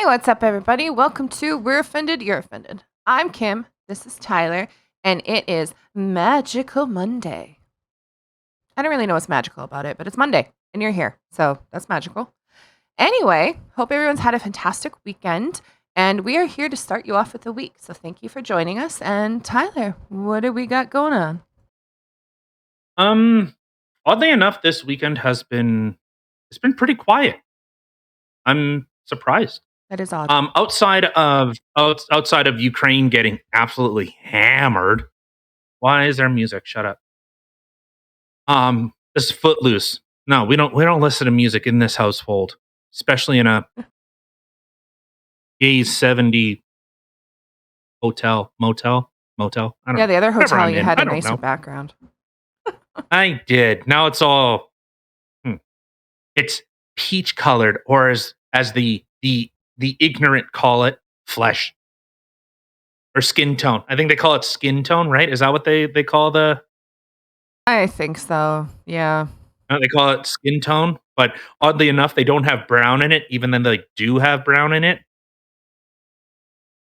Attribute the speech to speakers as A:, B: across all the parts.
A: What's up, everybody? Welcome to We're Offended, You're Offended. I'm Kim, this is Tyler, and it is Magical Monday. I don't really know what's magical about it, but it's Monday, and you're here, so that's magical. Anyway, hope everyone's had a fantastic weekend, and we are here to start you off with the week, so thank you for joining us. And Tyler, what do we got going on?
B: Um, Oddly enough, this weekend it's been pretty quiet. I'm surprised.
A: That is odd.
B: Outside of Ukraine getting absolutely hammered. Why is there music? Shut up. This is Footloose. No, we don't listen to music in this household, especially in a gay 70 motel. I don't
A: Yeah,
B: know.
A: the other
B: Whatever
A: hotel
B: I'm
A: you
B: in.
A: had
B: I
A: a
B: don't
A: nicer
B: know.
A: background.
B: I did. Now it's all it's peach colored, or as the ignorant call it, flesh or skin tone. I think they call it skin tone, right? Is that what they call
A: I think so, yeah.
B: they call it skin tone? But oddly enough, they don't have brown in it, even though they do have brown in it.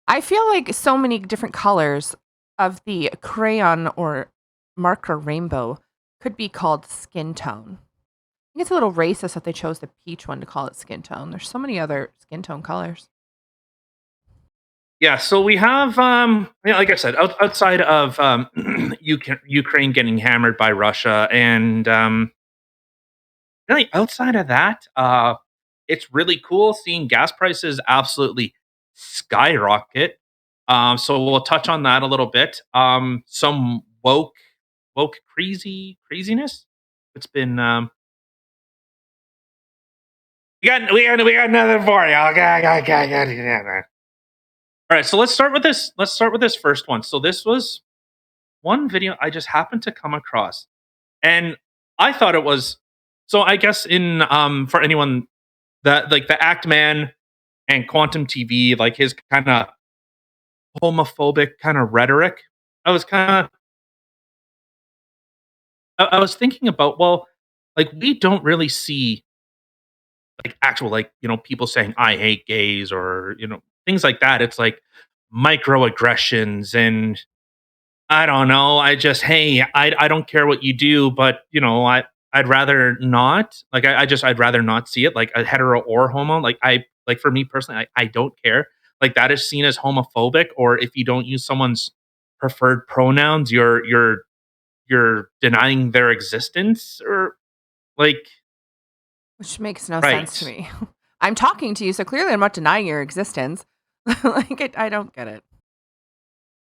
A: I feel like so many different colors of the crayon or marker rainbow could be called skin tone. I think it's a little racist that they chose the peach one to call it skin tone. There's so many other skin tone colors.
B: Yeah, so we have, like I said, outside of Ukraine getting hammered by Russia, and really outside of that, it's really cool seeing gas prices absolutely skyrocket. So we'll touch on that a little bit. Some woke craziness. It's been we got another for you. Okay. All right, so let's start with this. Let's start with this first one. So this was one video I just happened to come across, and I thought it was. So I guess in for anyone that like the Act Man and Quantum TV, like his kind of homophobic kind of rhetoric. I was kind of I was thinking about, well, like we don't really see like actual, like, people saying I hate gays, or things like that. It's like microaggressions, and I don't know. I just, hey, I don't care what you do, but I'd rather not. Like I'd rather not see it. Like a hetero or homo. Like for me personally, I don't care. Like that is seen as homophobic, or if you don't use someone's preferred pronouns, you're denying their existence, or like,
A: Which makes no sense to
B: right.
A: me. I'm talking to you, so clearly I'm not denying your existence. I don't get it.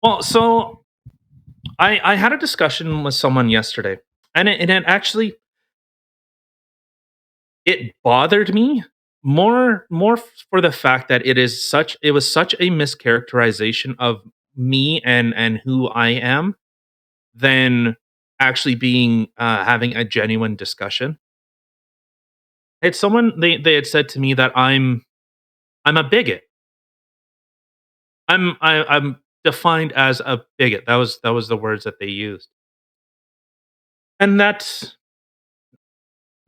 B: Well, so I had a discussion with someone yesterday, and it actually it bothered me more for the fact that it was such a mischaracterization of me and who I am, than actually being having a genuine discussion. It's someone, they had said to me that I'm a bigot. I'm defined as a bigot. That was the words that they used. And that's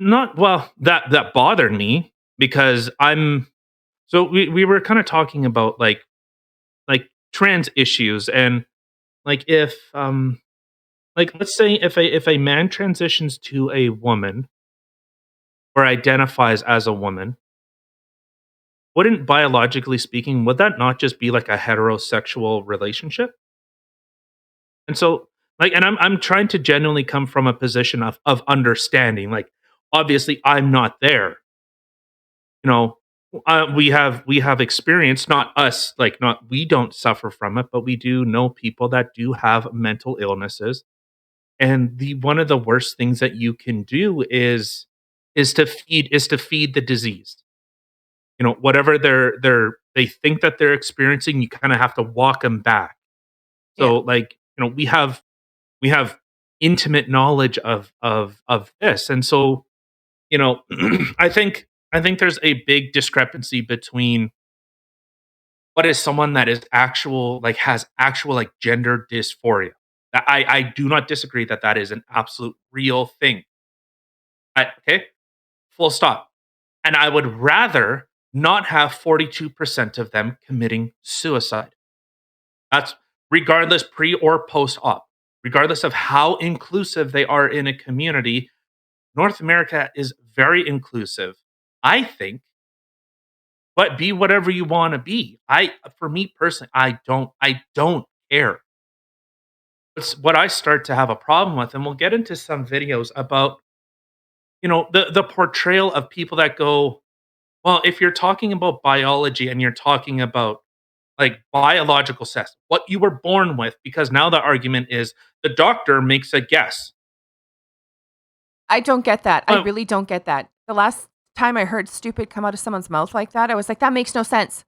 B: not, well, that bothered me, because we were kind of talking about like trans issues, and like if like let's say if a man transitions to a woman, or identifies as a woman, wouldn't, biologically speaking, would that not just be like a heterosexual relationship? And so, like, and I'm trying to genuinely come from a position of understanding. Like, obviously, I'm not there. You know, we have experience. Not us. Like, not we don't suffer from it, but we do know people that do have mental illnesses. And the one of the worst things that you can do is to feed the disease. Whatever they think that they're experiencing, you kind of have to walk them back.
A: Yeah.
B: So, like, we have intimate knowledge of this. And so, I think there's a big discrepancy between what is someone that is actual, like, has actual, like, gender dysphoria. I do not disagree that that is an absolute real thing. Okay, full stop. And I would rather not have 42% of them committing suicide. That's regardless pre or post op. Regardless of how inclusive they are in a community, North America is very inclusive, I think, but be whatever you want to be. For me personally, I don't care. It's what I start to have a problem with, and we'll get into some videos about, the portrayal of people that go, well, if you're talking about biology and you're talking about like biological sex, what you were born with, because now the argument is the doctor makes a guess.
A: I don't get that. I
B: Well,
A: really don't get that. The last time I heard stupid come out of someone's mouth like that, I was like, that makes no sense.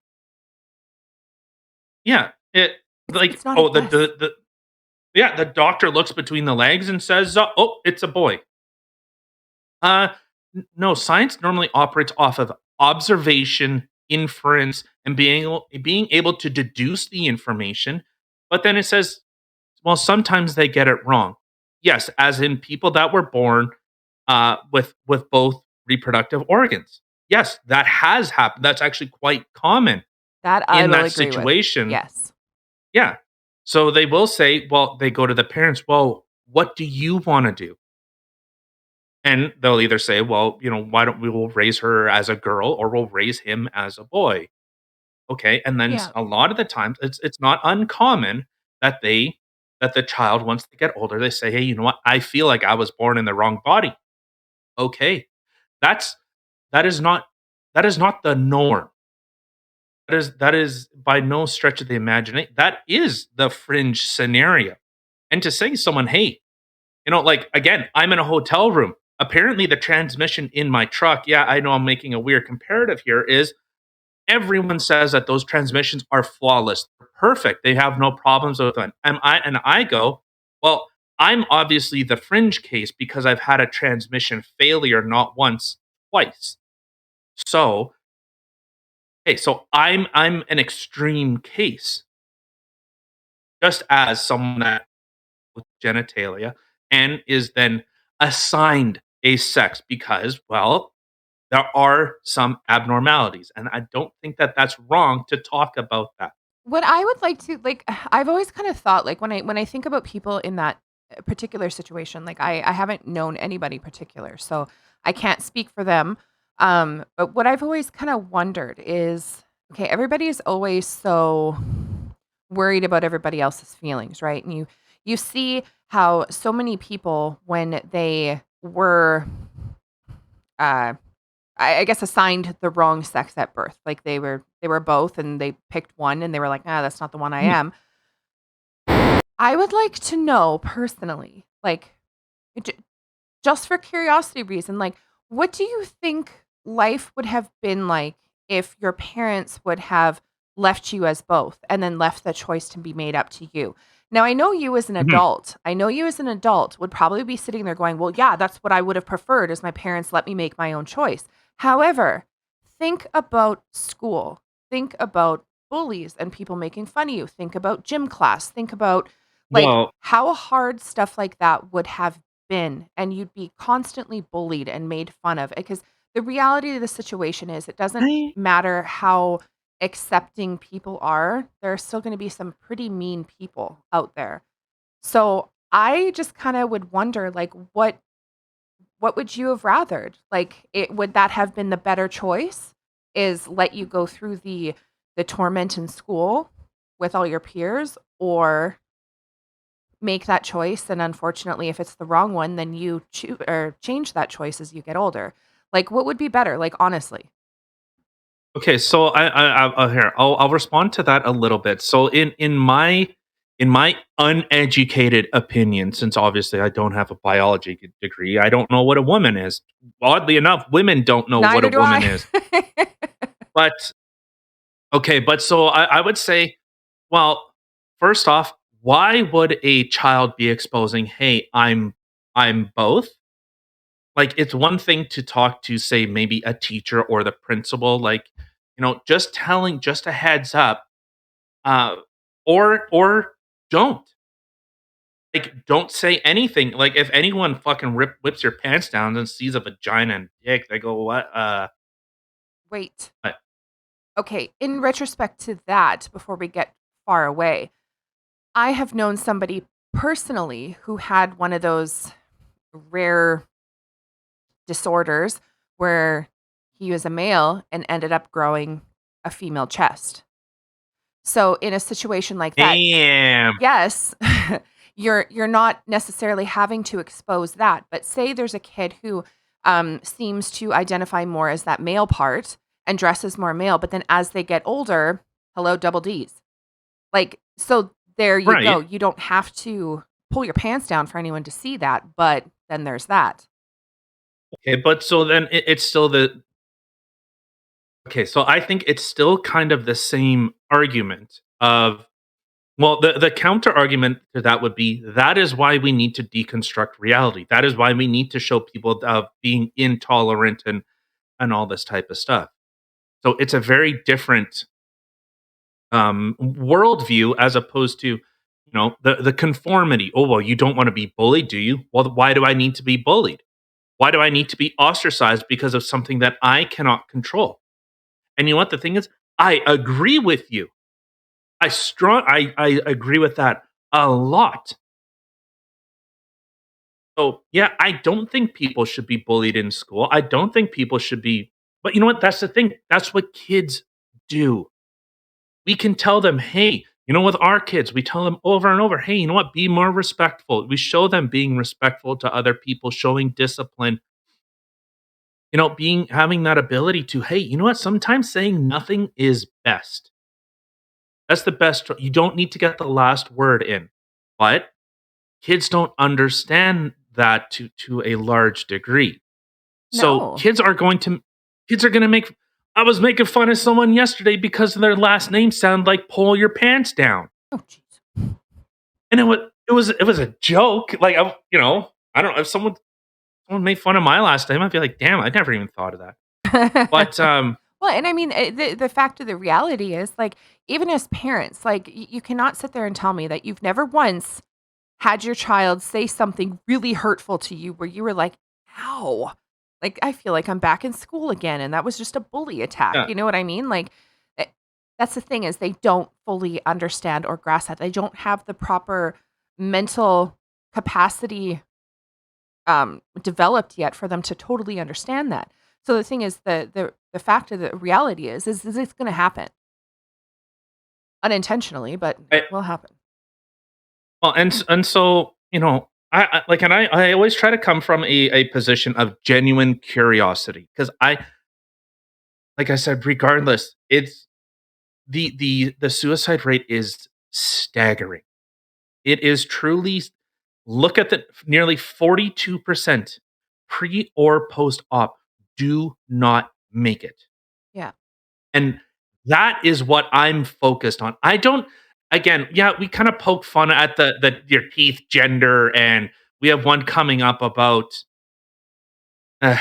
B: yeah, it like
A: It's not a
B: oh
A: guess.
B: the yeah, the doctor looks between the legs and says, "Oh, it's a boy." Uh, no, science normally operates off of observation, inference, and being able to deduce the information. But then it says, well, sometimes they get it wrong. Yes, as in people that were born with both reproductive organs. Yes, that has happened. That's actually quite common
A: That I
B: in
A: will
B: that
A: agree with.
B: situation.
A: Yes.
B: Yeah. So they will say, well, they go to the parents, well, what do you want to do? And they'll either say, well, why don't we will raise her as a girl or we'll raise him as a boy. Okay. And then
A: Yeah.
B: a lot of the times it's not uncommon that that the child, once they get older, they say, hey, you know what? I feel like I was born in the wrong body. Okay. That's that is not that is not the norm. That is by no stretch of the imagination. That is the fringe scenario. And to say to someone, hey, like again, I'm in a hotel room. Apparently, the transmission in my truck, yeah, I know I'm making a weird comparative here, is everyone says that those transmissions are flawless. They're perfect. They have no problems with them. And I go, well, I'm obviously the fringe case because I've had a transmission failure not once, twice. So, hey, so I'm an extreme case, just as someone that with genitalia and is then assigned a sex because, well, there are some abnormalities, and I don't think that that's wrong to talk about that.
A: What I would like to like I've always kind of thought like when I think about people in that particular situation, like I haven't known anybody particular, so I can't speak for them. But what I've always kind of wondered is okay, everybody is always so worried about everybody else's feelings, right? And you see how so many people when they were uh I guess assigned the wrong sex at birth. Like they were both and they picked one and they were like, "Ah, that's not the one I
B: Mm,
A: am." I would like to know personally, like j- just for curiosity reason, like what do you think life would have been like if your parents would have left you as both and then left the choice to be made up to you? Now, I know you as an
B: mhm.
A: adult. I know you as an adult would probably be sitting there going, "Well, yeah, that's what I would have preferred is my parents let me make my own choice." However, think about school. Think about bullies and people making fun of you. Think about gym class. Think about like
B: Well,
A: how hard stuff like that would have been, and you'd be constantly bullied and made fun of because the reality of the situation is it doesn't
B: I
A: matter how accepting people are, there are still going to be some pretty mean people out there. So I just kind of would wonder like what would you have rathered? Like it would that have been the better choice is let you go through the torment in school with all your peers or make that choice, and unfortunately, if it's the wrong one, then you choose or change that choice as you get older. Like, what would be better? Like, honestly.
B: okay, so here I'll respond to that a little bit. So in my uneducated opinion, since obviously I don't have a biology degree, I don't know what a woman is. Oddly enough, women don't know what a
A: Neither do
B: woman
A: I.
B: is. But okay, but so I would say, well, first off, why would a child be exposing, hey, I'm both? Like it's one thing to talk to, say, maybe a teacher or the principal, like, just telling just a heads up, uh, or don't. Like, don't say anything. Like, if anyone fucking whips your pants down and sees a vagina and dick, they go, "What?
A: Wait.
B: What?"
A: Okay, in retrospect to that, before we get far away, I have known somebody personally who had one of those rare disorders where he was a male and ended up growing a female chest. So in a situation like that,
B: Damn.
A: yes, you're not necessarily having to expose that, but say there's a kid who seems to identify more as that male part and dresses more male, but then as they get older, hello, double D's. Like, so there you go.
B: Right.
A: You don't have to pull your pants down for anyone to see that, but then there's that.
B: Okay, but so then it's still the okay, so I think it's still kind of the same argument of well, the counter argument to that would be that is why we need to deconstruct reality. That is why we need to show people of being intolerant and all this type of stuff. So it's a very different worldview as opposed to the conformity. Oh well, you don't want to be bullied, do you? Well, why do I need to be bullied? Why do I need to be ostracized because of something that I cannot control? And you know what the thing is? I agree with you. I agree with that a lot. So yeah, I don't think people should be bullied in school. I don't think people should be, but you know what? That's the thing. That's what kids do. We can tell them, hey, with our kids, we tell them over and over, hey, you know what? Be more respectful. We show them being respectful to other people, showing discipline, being having that ability to, hey, you know what? Sometimes saying nothing is best. That's the best. You don't need to get the last word in. But kids don't understand that to a large degree. So
A: No.
B: kids are going to make I was making fun of someone yesterday because their last name sounded like pull your pants down.
A: Oh, jeez.
B: And it was a joke. Like I don't know if someone made fun of my last name, I'd be like, "Damn, I never even thought of that." But
A: Well, and I mean, the fact of the reality is, like, even as parents, like, you cannot sit there and tell me that you've never once had your child say something really hurtful to you where you were like, "Ow." Like, I feel like I'm back in school again, and that was just a bully attack,
B: yeah,
A: you know what I mean? Like, eh, that's the thing is they don't fully understand or grasp that. They don't have the proper mental capacity, developed yet for them to totally understand that. So the thing is the fact of the reality is it's gonna happen unintentionally, but
B: I,
A: it will happen.
B: well, and so I always try to come from a position of genuine curiosity because like I said, regardless, it's the suicide rate is staggering. It is truly look at the nearly 42% pre or post op do not make it.
A: Yeah.
B: And that is what I'm focused on. I don't again, yeah, we kind of poke fun at the your teeth gender and we have one coming up about all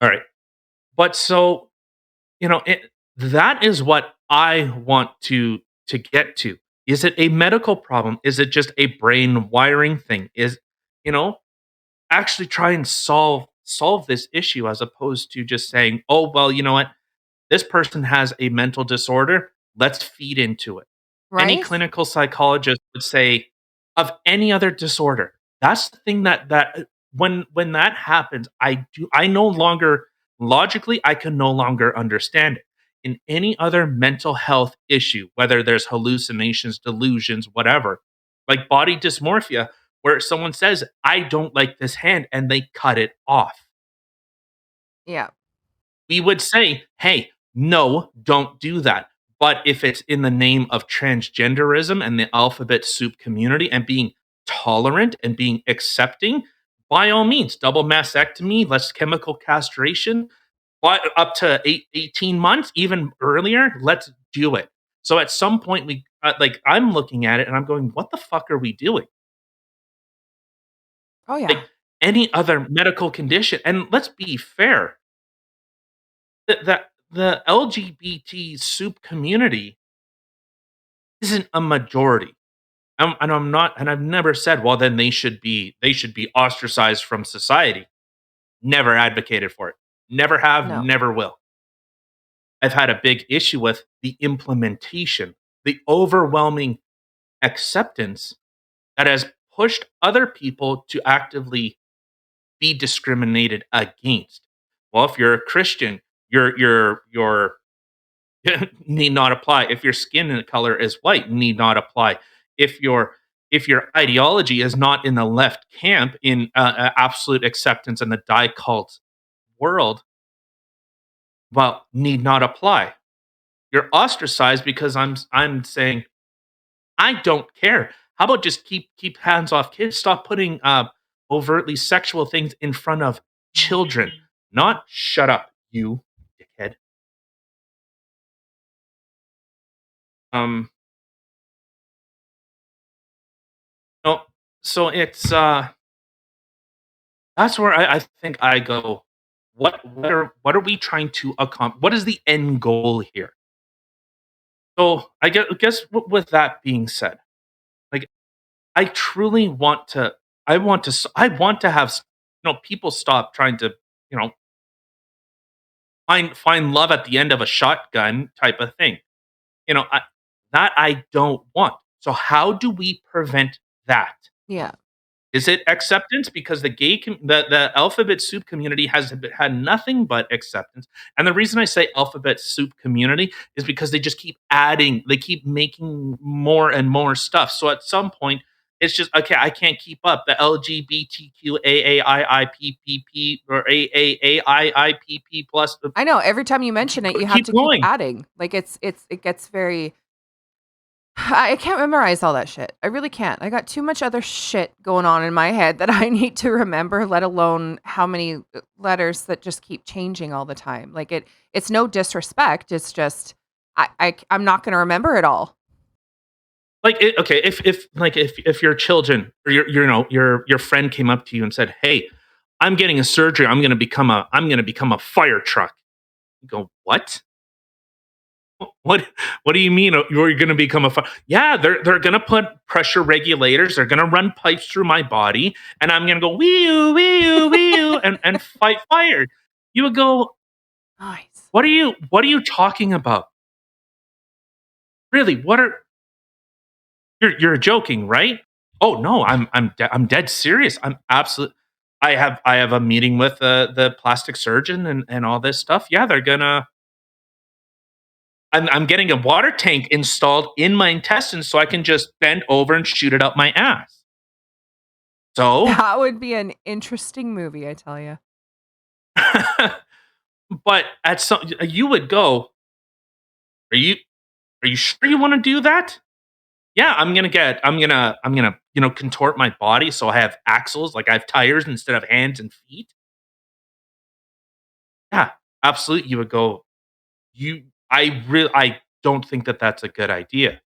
B: right. But so, that is what I want to get to. Is it a medical problem? Is it just a brain wiring thing? Is you know, actually try and solve this issue as opposed to just saying, "Oh, well, you know what? This person has a mental disorder. Let's feed into it." Any
A: Right?
B: clinical psychologist would say of any other disorder. That's the thing that when that happens, I no longer logically I can no longer understand it. In any other mental health issue, whether there's hallucinations, delusions, whatever, like body dysmorphia, where someone says, "I don't like this hand," and they cut it off.
A: Yeah.
B: We would say, "Hey, no, don't do that." But if it's in the name of transgenderism and the alphabet soup community and being tolerant and being accepting, by all means, double mastectomy, less chemical castration, but up to 18 months, even earlier, let's do it. So at some point, I'm looking at it and I'm going, what the fuck are we doing?
A: Oh, yeah.
B: Like any other medical condition. And let's be fair, the LGBT soup community isn't a majority. And I'm not, and I've never said, well, then they should be ostracized from society. Never advocated for it. Never have,
A: No.
B: never will. I've had a big issue with the implementation, the overwhelming acceptance that has pushed other people to actively be discriminated against. Well, if you're a Christian, your need not apply. If your skin color is white, need not apply. If your ideology is not in the left camp in absolute acceptance in the die cult world, well, need not apply. You're ostracized because I'm saying I don't care. How about just keep hands off kids? Stop putting overtly sexual things in front of children. Not shut up, you dickhead. Um, no, so it's that's where I think I go. What are we trying to accomplish? What is the end goal here? So with that being said, like I truly want to. I want to have people stop trying to you know find love at the end of a shotgun type of thing. You know, that I don't want. So how do we prevent that?
A: Yeah.
B: Is it acceptance? Because the alphabet soup community has had nothing but acceptance. And the reason I say alphabet soup community is because they just keep adding, they keep making more and more stuff. So at some point, it's just okay. I can't keep up. The LGBTQAAIIPPP or AAAIIPP plus.
A: I know. Every time you mention it, you have
B: Keep
A: to keep
B: going.
A: adding. Like it gets very. I can't memorize all that shit. I really can't. I got too much other shit going on in my head that I need to remember, let alone how many letters that just keep changing all the time. Like it's no disrespect. It's just I'm not going to remember it all.
B: Like okay, if your children or your friend came up to you and said, "Hey, I'm getting a surgery. I'm going to become a fire truck." You go, "What? What do you mean you're going to become a fire?" Yeah, they're going to put pressure regulators. They're going to run pipes through my body, and I'm going to go wee and fight fire. You would go,
A: Nice.
B: What are you talking about? Really? You're joking, right? Oh no, I'm dead serious. I'm absolute. I have a meeting with the plastic surgeon and all this stuff. Yeah, they're gonna. I'm getting a water tank installed in my intestines so I can just bend over and shoot it up my ass. So,
A: That would be an interesting movie, I tell you.
B: but at some you would go. Are you are you sure you want to do that? Yeah, I'm gonna contort my body so I have axles, like I have tires instead of hands and feet. Yeah, absolutely. You would go. I don't think that that's a good idea.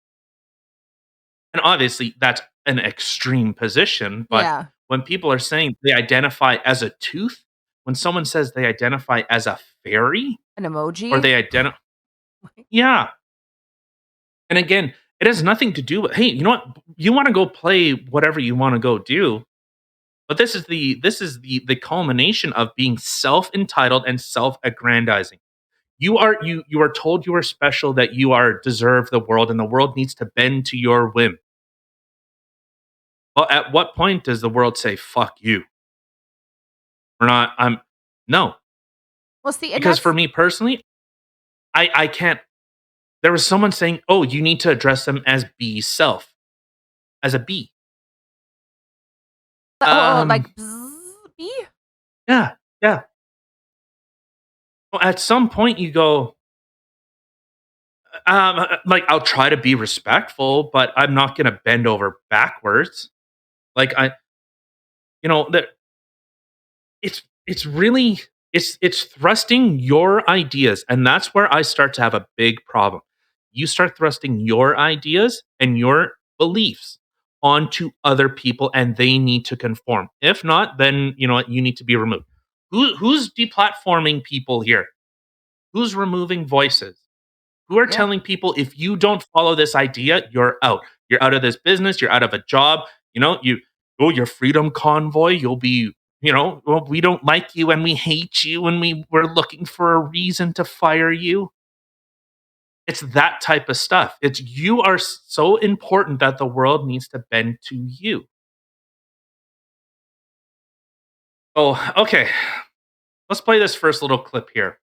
B: And obviously, that's an extreme position. But
A: Yeah.
B: when people are saying they identify as a tooth, when someone says they identify as a fairy
A: An
B: or
A: emoji.
B: they identify, yeah. And again, it has nothing to do with, hey, you know what? You want to go play whatever you want to go do. But this is the culmination of being self entitled and self aggrandizing. You are told you are special, that you are deserve the world, and the world needs to bend to your whim. Well, at what point does the world say "fuck you"? We're not. I'm no,
A: Well, see, and
B: because for
A: that's
B: me personally, I can't. There was someone saying, "Oh, you need to address them as B self, as a B."
A: like
B: Um,
A: bzz,
B: yeah, yeah. Well, at some point, you go, like I'll try to be respectful, but I'm not going to bend over backwards. Like that it's really it's thrusting your ideas, and that's where I start to have a big problem. You start thrusting your ideas and your beliefs onto other people, and they need to conform. If not, then you know what, you need to be removed. Who's deplatforming people here? Who's removing voices? Who are
A: yeah.
B: telling people if you don't follow this idea, you're out. You're out of this business, you're out of a job. Your freedom convoy, you'll be, well, we don't like you and we hate you and we're looking for a reason to fire you. It's that type of stuff. It's you are so important that the world needs to bend to you. Oh, okay. Let's play this first little clip here.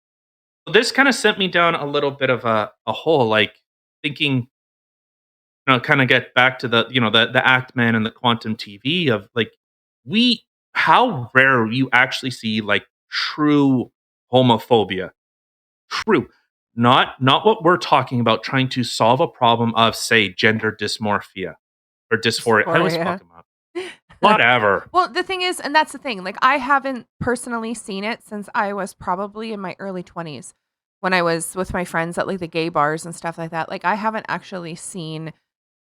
B: This kind of sent me down a little bit of a hole, like thinking, kind of get back to the Act Man and the Quantum TV of like we how rare you actually see like true homophobia. True. Not what we're talking about trying to solve a problem of say gender dysmorphia or dysphoria. I always fuck
A: Dysphoria.
B: them up. Whatever.
A: Well, the thing is, and that's the thing, like, I haven't personally seen it since I was probably in my early 20s when I was with my friends at, like, the gay bars and stuff like that. Like, I haven't actually seen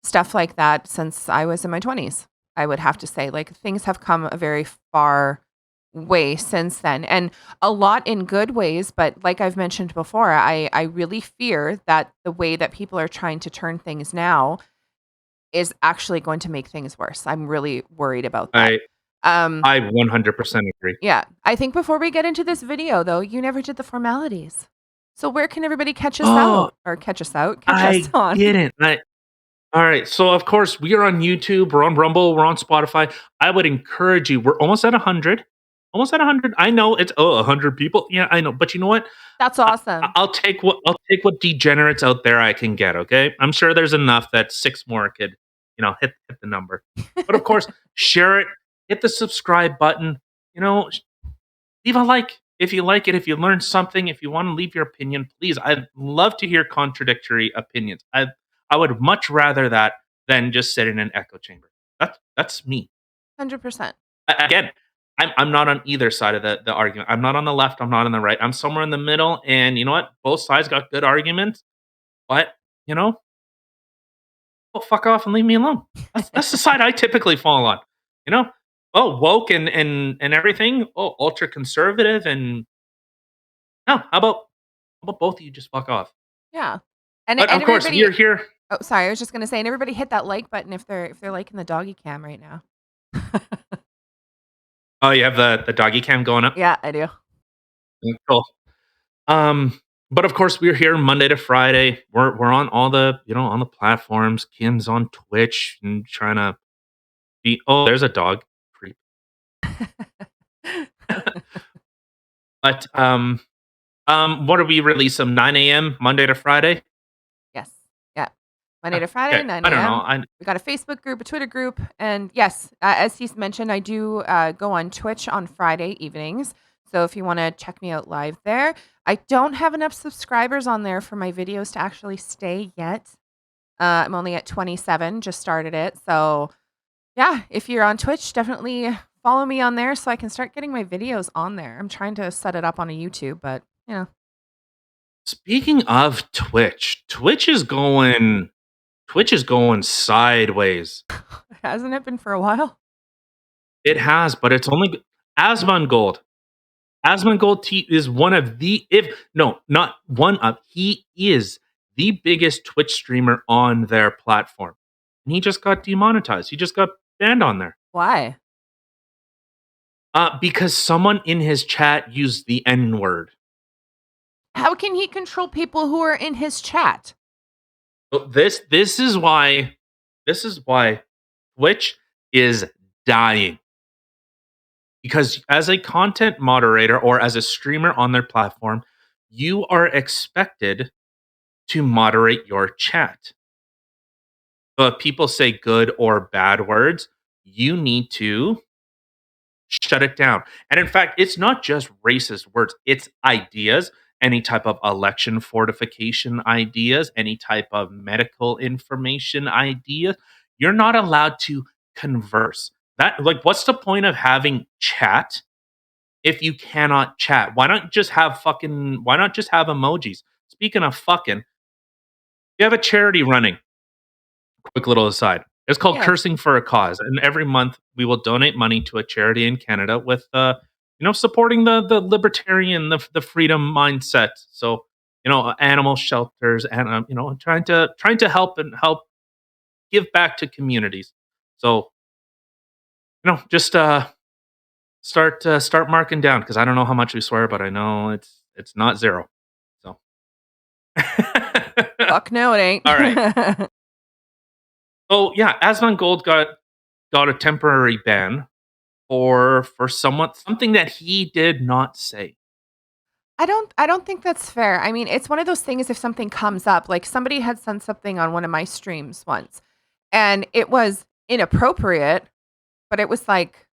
A: stuff like that since I was in my 20s, I would have to say. Like, things have come a very far way since then, and a lot in good ways, but like I've mentioned before, I really fear that the way that people are trying to turn things now is actually going to make things worse. I'm really worried about that.
B: I
A: Um,
B: I 100% agree.
A: yeah. I think before we get into this video, though, you never did the formalities. So where can everybody catch us
B: Oh,
A: out? Or catch us out? Catch us
B: I
A: on.
B: didn't. All right. So of course we are on YouTube, we're on Rumble, we're on Spotify. I would encourage you. We're almost at 100. Almost at 100. I know it's 100 people. Yeah, I know. But you know what?
A: That's
B: I,
A: awesome.
B: I'll take what degenerates out there I can get. Okay. I'm sure there's enough that six more could, hit the number. But of course, share it. Hit the subscribe button. You know, leave a like if you like it. If you learned something, if you want to leave your opinion, please. I'd love to hear contradictory opinions. I would much rather that than just sit in an echo chamber. That's me.
A: 100%.
B: Again, I'm not on either side of the argument. I'm not on the left. I'm not on the right. I'm somewhere in the middle. And you know what? Both sides got good arguments. But you know, well, fuck off and leave me alone. That's the side I typically fall on. You know, oh woke and everything. Oh, ultra conservative and no. How about both of you just fuck off?
A: Yeah. And
B: But
A: and
B: of course, we are
A: everybody
B: here.
A: oh, sorry, I was just gonna say, and everybody hit that like button if they're liking the doggy cam right now.
B: Oh, you have the doggy cam going up.
A: Yeah, I do.
B: Cool. But of course, we're here Monday to Friday. We're on all the on the platforms. Kim's on Twitch and trying to be. Oh, there's a dog. Creep. But what do we release them 9 a.m. Monday to Friday?
A: Yes. Yeah. Monday to Friday,
B: Okay,
A: 9
B: I don't know.
A: AM. We got a Facebook group, a Twitter group, and yes, as he's mentioned, I do go on Twitch on Friday evenings. So if you want to check me out live there, I don't have enough subscribers on there for my videos to actually stay yet. I'm only at 27, just started it. So yeah, if you're on Twitch, definitely follow me on there so I can start getting my videos on there. I'm trying to set it up on a YouTube, but
B: Speaking of Twitch, Twitch is going sideways.
A: hasn't it been for a while?
B: It has, but it's only Asmongold. Asmongold T is one of the if no, not one of he is the biggest Twitch streamer on their platform. And he just got demonetized. He just got banned on there.
A: Why?
B: Because someone in his chat used the N-word.
A: How can he control people who are in his chat?
B: So this is why Twitch is dying. Because as a content moderator or as a streamer on their platform, you are expected to moderate your chat. So if people say good or bad words, you need to shut it down. And in fact, it's not just racist words, it's ideas, any type of election fortification ideas, any type of medical information ideas. You're not allowed to converse. That like what's the point of having chat if you cannot chat? Why not just have emojis? Speaking of fucking, you have a charity running. Quick little aside. It's called
A: Yes.
B: Cursing for a Cause, and every month we will donate money to a charity in Canada with, supporting the libertarian, the freedom mindset. So, animal shelters, and trying to help give back to communities. So, just start marking down because I don't know how much we swear, but I know it's not zero. So.
A: Fuck no, it ain't.
B: All right. Oh yeah, Asmongold got a temporary ban for something that he did not say.
A: I don't think that's fair. I mean, it's one of those things if something comes up, like somebody had sent something on one of my streams once and it was inappropriate, but it was like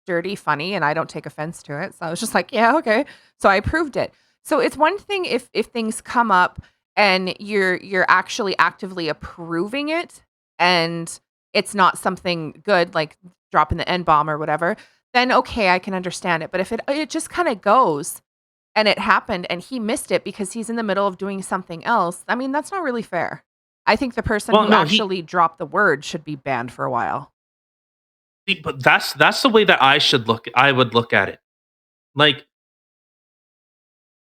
A: dirty funny and I don't take offense to it. So I was just like, yeah, okay. So I approved it. So it's one thing if things come up and you're actually actively approving it and it's not something good like dropping the N bomb or whatever, then okay, I can understand it. But if it just kind of goes and it happened and he missed it because he's in the middle of doing something else, I mean, that's not really fair. I think the person
B: Well,
A: who
B: no, he
A: actually dropped the word should be banned for a while.
B: see, but that's the way that I would look at it. Like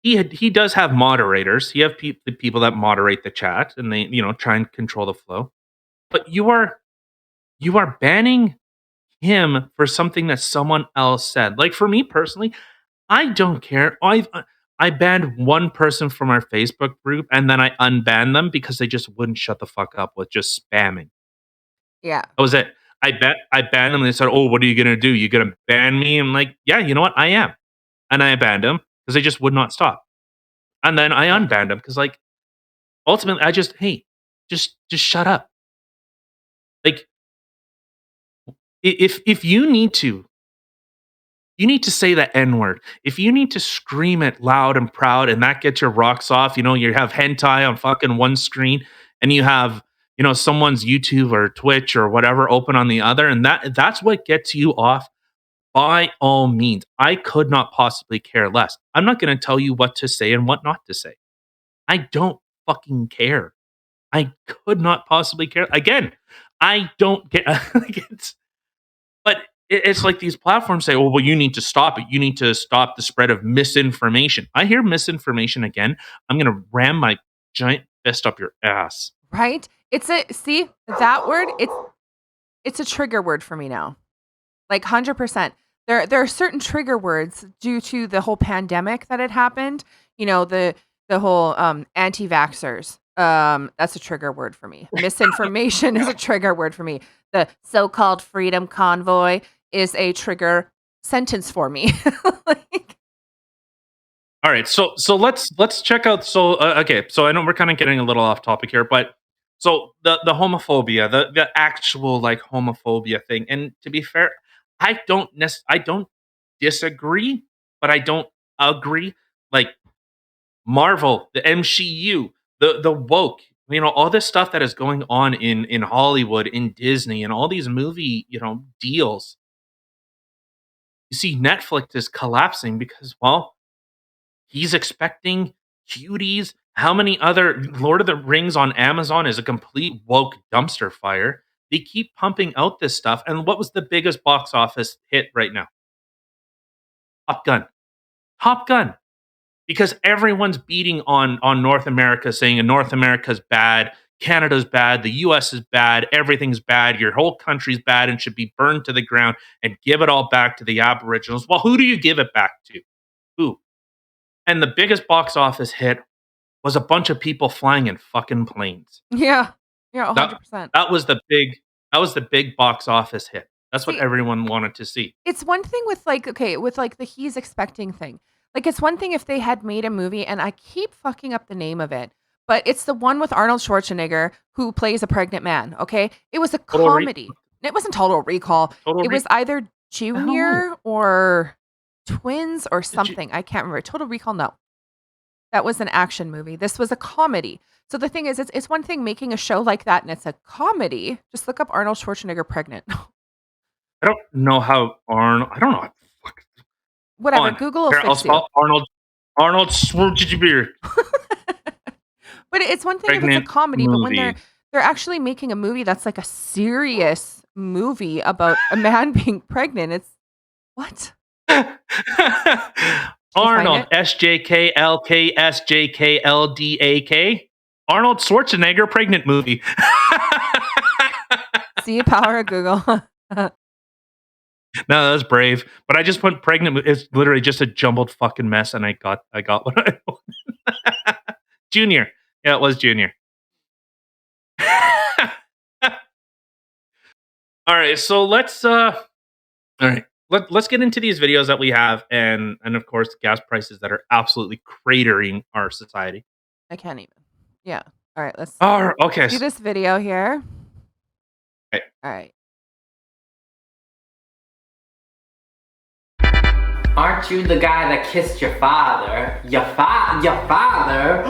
B: he does have moderators. He have the people that moderate the chat and they, try and control the flow. But you are banning him for something that someone else said. Like for me personally, I don't care. I banned one person from our Facebook group and then I unbanned them because they just wouldn't shut the fuck up with just spamming.
A: Yeah.
B: That was it. I banned them and they said, "Oh, what are you gonna do? You gonna ban me?" I'm like, "Yeah, you know what? I am." And I banned them because they just would not stop. And then I
A: Yeah.
B: unbanned them because like ultimately I just hey, just shut up. Like if you need to say the N word. If you need to scream it loud and proud and that gets your rocks off, you have hentai on fucking one screen and you have, someone's YouTube or Twitch or whatever open on the other, and that's what gets you off, by all means. I could not possibly care less. I'm not going to tell you what to say and what not to say. I don't fucking care. I could not possibly care. Again, I don't get like but it's like these platforms say, "Oh, well, you need to stop it. You need to stop the spread of misinformation." I hear misinformation again, I'm gonna ram my giant fist up your ass.
A: Right? It's a see that word, it's a trigger word for me now. Like 100%. There are certain trigger words due to the whole pandemic that had happened. You know, the whole anti-vaxxers. That's a trigger word for me. Misinformation is a trigger word for me. The so-called freedom convoy is a trigger sentence for me. Like,
B: All right, so let's check out. So okay, so I know we're kind of getting a little off topic here, but so the homophobia, the actual like homophobia thing, and to be fair, I don't disagree, but I don't agree. Like Marvel, the MCU, the woke, all this stuff that is going on in Hollywood, in Disney, and all these movie, deals. You see, Netflix is collapsing because, well, he's expecting cuties. How many other Lord of the Rings on Amazon is a complete woke dumpster fire? They keep pumping out this stuff, and what was the biggest box office hit right now? Top Gun. Top Gun. Because everyone's beating on North America, saying North America's bad, Canada's bad, the US is bad, everything's bad, your whole country's bad and should be burned to the ground and give it all back to the Aboriginals. Well, who do you give it back to? Who? And the biggest box office hit was a bunch of people flying in fucking planes.
A: yeah. Yeah,
B: That
A: 100%.
B: that was the big box office hit. That's what
A: See,
B: everyone wanted to see.
A: it's one thing with like okay, with like the he's expecting thing. Like it's one thing if they had made a movie and I keep fucking up the name of it, but it's the one with Arnold Schwarzenegger who plays a pregnant man, okay? It was a
B: Total
A: comedy. It wasn't Total Recall.
B: total
A: It
B: re-
A: was either
B: the hell was
A: Junior or Twins or
B: did you
A: something. I can't remember. Total Recall, no. That was an action movie. This was a comedy. So the thing is, it's one thing making a show like that and it's a comedy. Just look up Arnold Schwarzenegger pregnant.
B: I don't know how Arnold. I don't know. Fuck.
A: Whatever.
B: On.
A: Google will
B: Here, I'll
A: fix you.
B: spell Arnold Schwarzenegger
A: But it's one thing if it's a
B: pregnant
A: comedy, but when they're
B: movie.
A: they're actually making a movie that's like a serious movie about a man being pregnant, it's what? Did you find
B: Arnold
A: it?
B: SJKLKSJKLDAK. Arnold Schwarzenegger pregnant movie.
A: See, power of Google.
B: No, that was brave. But I just put pregnant. It's literally just a jumbled fucking mess, and I got what I want. Junior. Yeah, it was Junior. All right, so all right. Let's get into these videos that we have, and of course gas prices that are absolutely cratering our society.
A: I can't even. Yeah. All right, let's
B: Oh, okay.
A: see this video here.
B: Okay.
A: All right.
C: Aren't you the guy that kissed your father? Your father?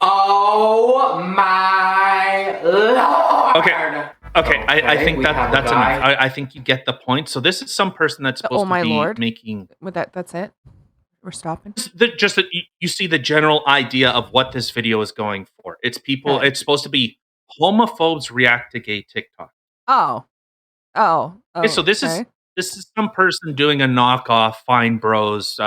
C: Oh my lord!
B: Okay. Okay, I think
C: we have a
B: that's
C: guy.
B: enough. I think you get the point. So this is some person that's
A: The
B: supposed
A: oh
B: to
A: my
B: be
A: lord.
B: making
A: With that's it. We're stopping.
B: just that you see the general idea of what this video is going for. It's people.
A: Okay.
B: It's supposed to be homophobes react to gay TikTok.
A: Oh. Oh.
B: Okay,
A: Oh.
B: so
A: Okay.
B: this is some person doing a knockoff Fine Bros,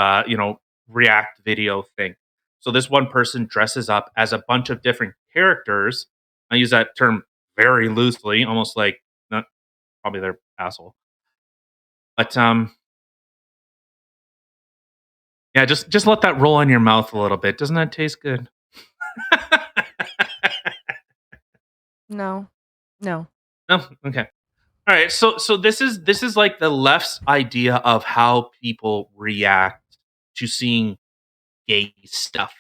B: React video thing. So this one person dresses up as a bunch of different characters. I use that term very loosely, almost like not probably their asshole. But yeah, just let that roll in your mouth a little bit. Doesn't that taste good?
A: No. No.
B: No, okay. All right, so this is like the left's idea of how people react to seeing gay stuff,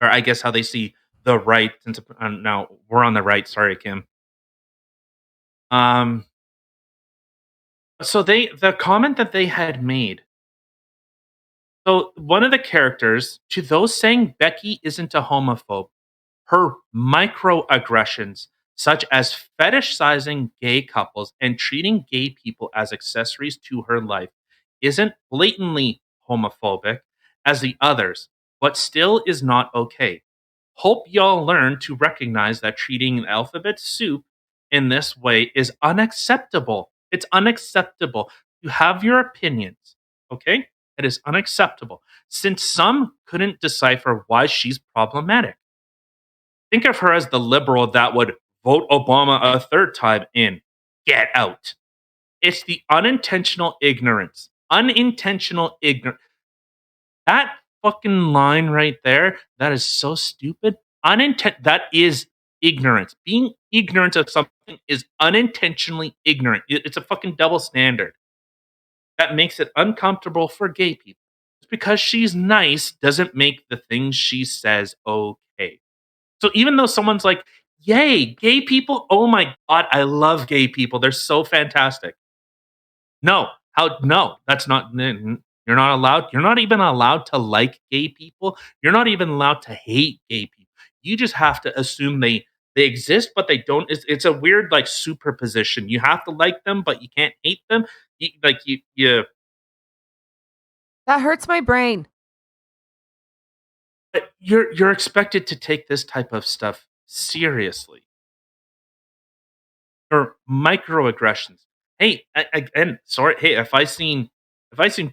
B: or I guess how they see the right. Since now we're on the right, sorry, Kim. Um, so the comment that they had made. So one of the characters, to those saying Becky isn't a homophobe, her microaggressions, such as fetishizing gay couples and treating gay people as accessories to her life, isn't blatantly homophobic as the others, but still is not okay. Hope y'all learn to recognize that treating alphabet soup in this way is unacceptable. It's unacceptable. You have your opinions, okay? It is unacceptable since some couldn't decipher why she's problematic. Think of her as the liberal that would vote Obama a third time in Get Out. It's the unintentional ignorance. Unintentional ignorance. That fucking line right there, that is so stupid. That is ignorance. Being ignorant of something is unintentionally ignorant. It's a fucking double standard. That makes it uncomfortable for gay people. Just because she's nice doesn't make the things she says okay. So even though someone's like, "Yay, gay people! Oh my god, I love gay people. They're so fantastic." No, how? No, that's not. You're not allowed. You're not even allowed to like gay people. You're not even allowed to hate gay people. You just have to assume they exist, but they don't. It's a weird like superposition. You have to like them, but you can't hate them. You
A: That hurts my brain.
B: but you're expected to take this type of stuff seriously. Or microaggressions. Hey, and sorry. Hey, if I seen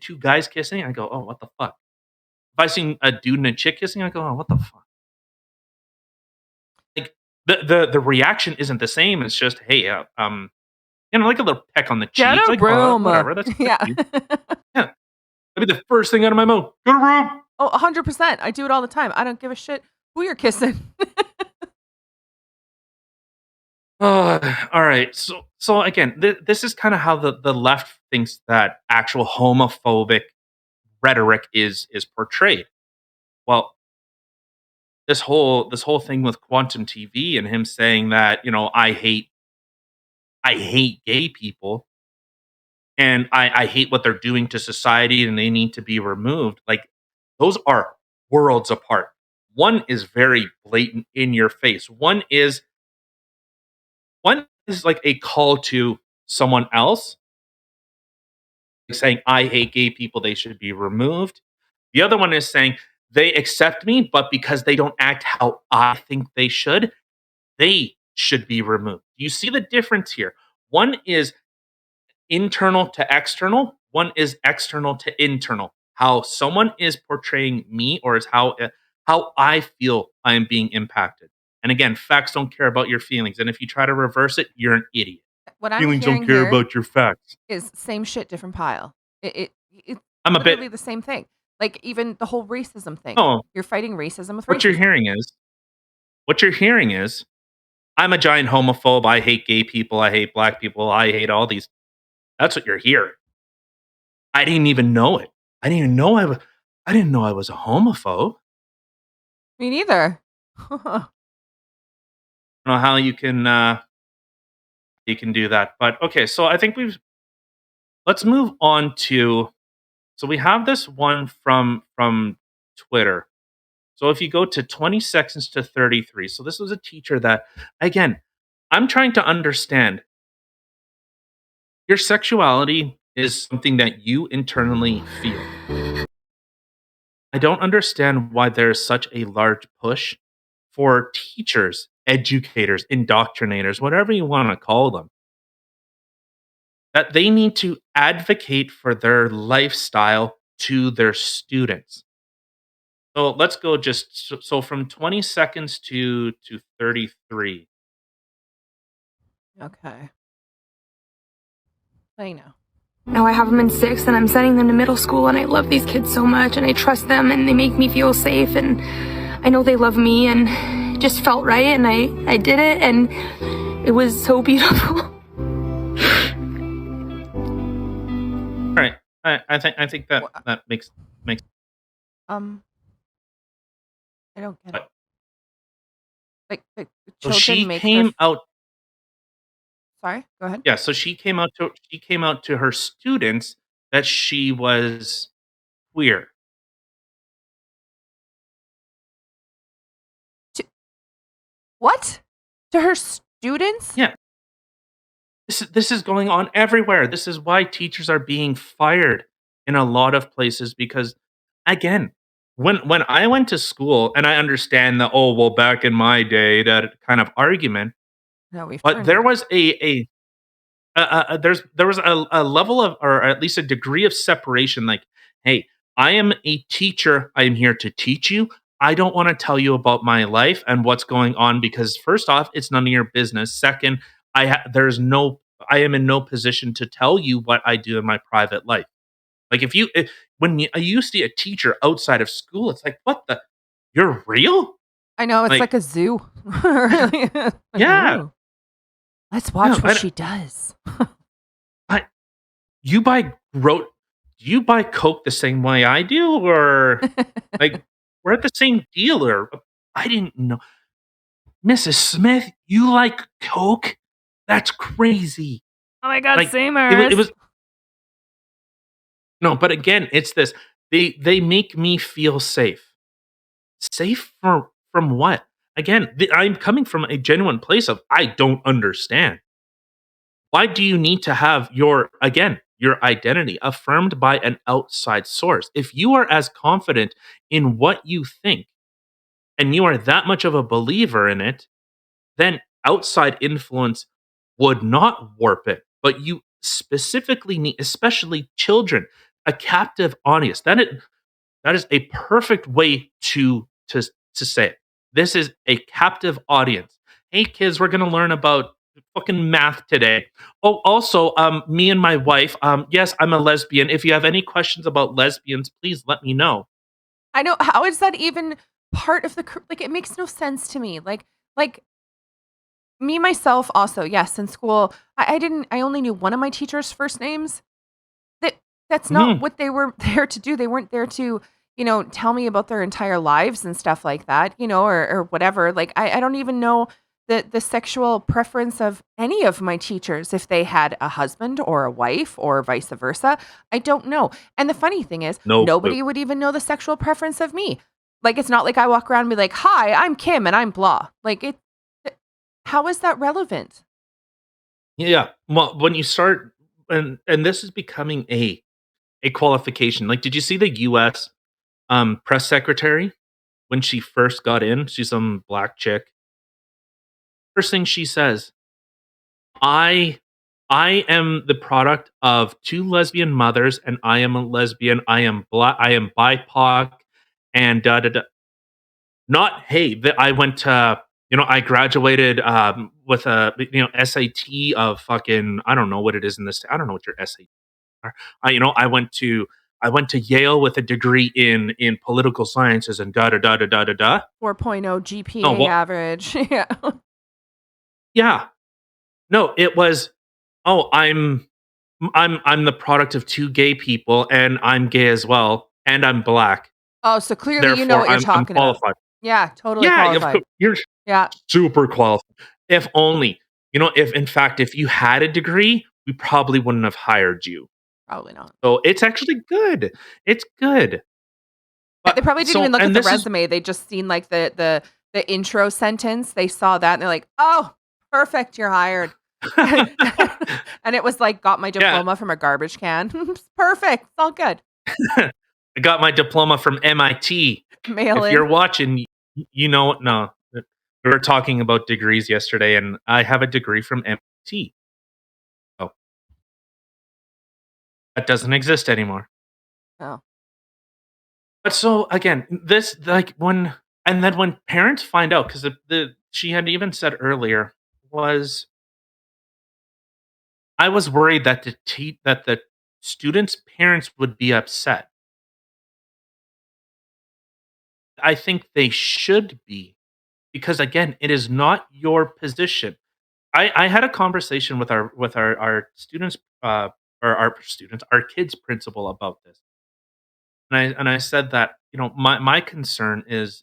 B: two guys kissing, I go, oh, what the fuck. If I seen a dude and a chick kissing, I go, oh, what the fuck. Like the reaction isn't the same. It's just, hey, like a little peck on the cheek.
A: Get a
B: Like,
A: room.
B: whatever. That's
A: Yeah.
B: cute. Yeah, that'd be the first thing out of my mouth. Get a room.
A: Oh, 100%. I do it all the time. I don't give a shit who you're kissing.
B: All right. So again, this is kind of how the left thinks that actual homophobic rhetoric is portrayed. Well, this whole thing with quantum TV and him saying that I hate gay people and I hate what they're doing to society and they need to be removed. Like those are worlds apart. One is very blatant in your face. One is like a call to someone else saying I hate gay people, they should be removed. The other one is saying they accept me, but because they don't act how I think they should be removed. You see the difference here. One is internal to external, one is external to internal. How someone is portraying me or is how I feel I am being impacted. And again, facts don't care about your feelings. And if you try to reverse it, you're an idiot.
A: What I'm
B: Feelings don't
A: hearing
B: care
A: here
B: about your facts.
A: is same shit, different pile. It's
B: I'm a
A: literally
B: bit.
A: the same thing. Like even the whole racism thing.
B: Oh,
A: You're fighting racism with
B: what you're
A: racism.
B: hearing is what you're hearing is I'm a giant homophobe. I hate gay people. I hate black people. I hate all these. That's what you're hearing. I didn't even know it. I didn't even know I didn't know I was a homophobe.
A: Me neither.
B: I don't know how you can do that. But okay, so I think let's move on to so we have this one from Twitter. So if you go to 20 seconds to 33. So this was a teacher that again, I'm trying to understand your sexuality is something that you internally feel. I don't understand why there's such a large push for teachers, educators, indoctrinators, whatever you want to call them, that they need to advocate for their lifestyle to their students. So let's go so from 20 seconds to 33.
A: Okay. I know.
D: Now I have them in sixth and I'm sending them to middle school, and I love these kids so much and I trust them and they make me feel safe, and I know they love me, and it just felt right, and I did it, and it was so beautiful.
B: All right. I think that that makes
A: I don't get it.
B: But-
A: Like the
B: so
A: children
B: she
A: make
B: came out
A: Sorry, go ahead.
B: yeah, so she came out to her students that she was queer.
A: What? To her students?
B: Yeah. This is going on everywhere. This is why teachers are being fired in a lot of places because again, when I went to school and I understand that oh well back in my day that kind of argument,
A: No, we've
B: but
A: turned
B: there
A: it.
B: was there was a level of or at least a degree of separation like hey, I am a teacher. I am here to teach you. I don't want to tell you about my life and what's going on because first off, it's none of your business. Second, there's no I am in no position to tell you what I do in my private life. Like when you see a teacher outside of school, it's like what the you're real?
A: I know, it's like a zoo. Really. Like,
B: Yeah.
A: ooh, let's watch
B: Yeah,
A: what she does.
B: I you buy do you buy Coke the same way I do or like we're at the same dealer. I didn't know. Mrs. Smith, you like Coke? That's crazy.
A: Oh my god,
B: Like
A: Samers.
B: it was no, but again, it's this. They make me feel safe. Safe from what? Again, I'm coming from a genuine place of I don't understand. Why do you need to have your identity affirmed by an outside source? If you are as confident in what you think and you are that much of a believer in it, then outside influence would not warp it. But you specifically need, especially children, a captive audience. That is a perfect way to say it. This is a captive audience. Hey kids, we're gonna learn about fucking math today. Oh, also, me and my wife, yes, I'm a lesbian. If you have any questions about lesbians, please let me know.
A: I know. How is that even part of like? It makes no sense to me. Like me myself also. Yes, in school, I didn't. I only knew one of my teacher's first names. That that's not
B: Mhm.
A: what they were there to do. They weren't there to tell me about their entire lives and stuff like that. Or whatever. Like I don't even know the sexual preference of any of my teachers if they had a husband or a wife or vice versa. I don't know. And the funny thing is,
B: No clue.
A: nobody would even know the sexual preference of me. Like it's not like I walk around and be like, "Hi, I'm Kim and I'm blah." Like how is that relevant?
B: Yeah. Well, when you start and this is becoming a qualification. Like, did you see the US press secretary when she first got in? She's some black chick. First thing she says, I I am the product of two lesbian mothers, and I am a lesbian. I am black. I am BIPOC, and da da da. Not hey, that I went to I graduated with a SAT of fucking I don't know what it is in this. I don't know what your SAT are. I went to Yale with a degree in political sciences and da da da da da da da.
A: 4.0
B: No,
A: GPA
B: what
A: average. Yeah.
B: Yeah. No, it was, "Oh, I'm the product of 2 gay people, and I'm gay as well, and I'm black.
A: Oh, so clearly you know
B: Therefore,
A: what you're
B: I'm
A: talking about.
B: qualified."
A: Yeah, totally
B: Yeah,
A: qualified.
B: you're
A: Yeah,
B: super qualified. If only. If in fact, if you had a degree, we probably wouldn't have hired you.
A: probably not.
B: So, it's actually good. It's good.
A: Yeah, they
B: But
A: probably didn't even
B: so
A: look at
B: and
A: the
B: this is
A: resume. They just seen like the intro sentence. They saw that and they're like, "Oh, perfect, you're hired." And it was like, "Got my
B: Yeah.
A: diploma from a garbage can." It's perfect. It's all good.
B: I got my diploma from MIT.
A: Mail
B: If you're
A: in.
B: watching, you know what? No, we were talking about degrees yesterday, and I have a degree from MIT. Oh, that doesn't exist anymore.
A: Oh,
B: But so again, this like when and then when parents find out, because the she had even said earlier was I was worried that that the students' parents would be upset. I think they should be because again, it is not your position. I had a conversation with our students or our kids principal about this. And I said that, my concern is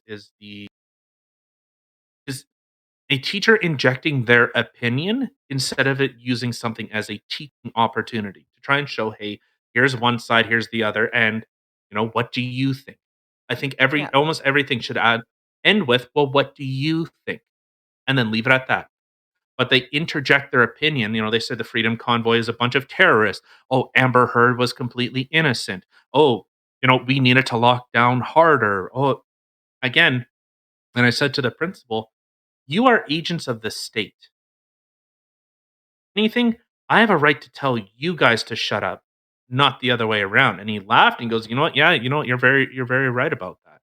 B: a teacher injecting their opinion instead of it using something as a teaching opportunity to try and show, hey, here's one side, here's the other, and what do you think? I think
A: yeah.
B: almost everything should end with, well, what do you think? And then leave it at that. But they interject their opinion. They said the Freedom Convoy is a bunch of terrorists. Oh, Amber Heard was completely innocent. Oh, we needed to lock down harder. Oh, again, and I said to the principal, you are agents of the state. Anything, I have a right to tell you guys to shut up, not the other way around. And he laughed and goes, you know what? Yeah, you're very right about that.